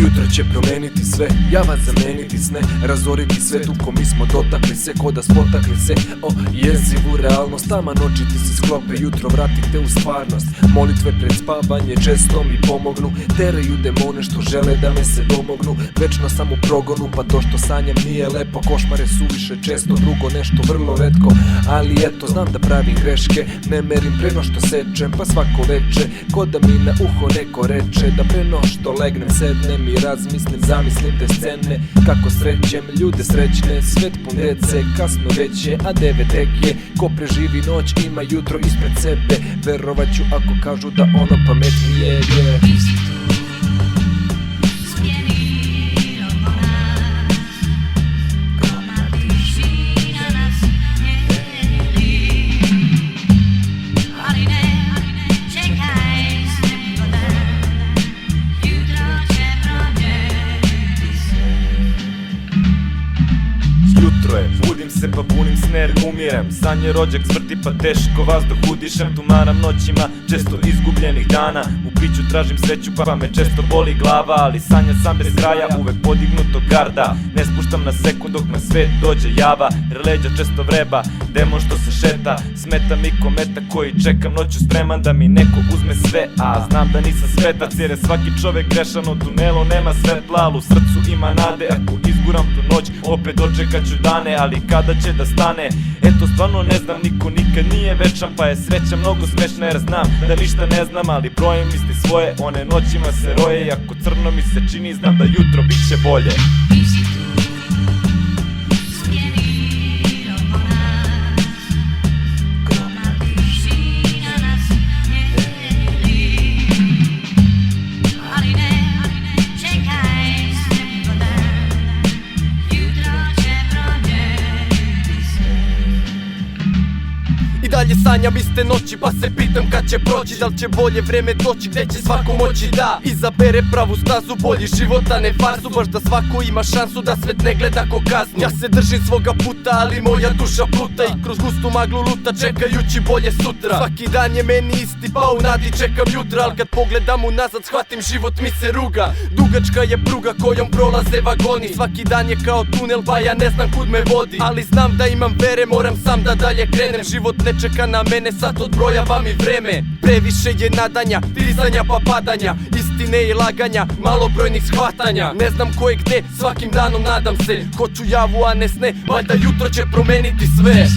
Jutro će promeniti sve, ja vas zameniti sne, razoriti sve, tuko mi smo dotakli se, ko da spotakli se, o jezivu realnost, taman oči ti se sklope, jutro vratite u stvarnost, molitve pred spavanje često mi pomognu, teraju demone što žele da me se domognu, večno sam u progonu, pa to što sanjam nije lepo, košmare suviše često, drugo nešto vrlo retko, ali eto znam da pravim greške, ne merim pre no što sečem, pa svako veče, ko da mi na uho neko reče, da pre no što legnem sednem i razmislim, zamislim te scene, kako srećem ljude srećne, svet pun dece, kasno već je, a 9 tek je, ko preživi noć ima jutro ispred sebe, verovat ću ako kažu da ono pametnije je. Budim se pa bunim sner, umirem, sanje rođak cvrti pa teško vazduh udišem, tumaram noćima često izgubljenih dana, u piću tražim sreću pa me često boli glava, ali sanja sam bez kraja, uvek podignuto garda, ne spuštam na sekund dok me svet dođe java, jer leđa često vreba, demon što se šeta, smeta mi kometa koji čekam noću spreman da mi neko uzme sve, a znam da nisam svetac jer je svaki čovek grešan, u tunelu nema svetla, ali u srcu ima nade, ako izguram tu noć opet dočekat ću dane, ali kada će da stane, eto stvarno ne znam, niko nikad nije večan, pa je sreća mnogo smešna jer znam da ništa ne znam, ali brojem misli svoje, one noćima se roje, ako crno mi se čini znam da jutro bit će bolje. Dalje sanjam iste noći pa se pitam kad će proći, da li će bolje vreme doći gde će svako moći da izabere pravu stazu, bolji život a ne farsu, baš da svako ima šansu da svet ne gleda ko kaznu. Ja se držim svoga puta ali moja duša pluta i kroz gustu maglu luta čekajući bolje sutra. Svaki dan je meni isti pa u nadi čekam jutra, al kad pogledam unazad shvatim život mi se ruga. Dugačka je pruga kojom prolaze vagoni, svaki dan je kao tunel pa ja ne znam kud me vodi, ali znam da imam vere, moram sam da dalje krenem, život ne čeka na mene, sad odbrojava mi vreme. Previše je nadanja, dizanja pa padanja, istine i laganja, malobrojnih shvatanja. Ne znam ko je gde, svakim danom nadam se, hoću javu a ne sne, valjda jutro će promeniti sve.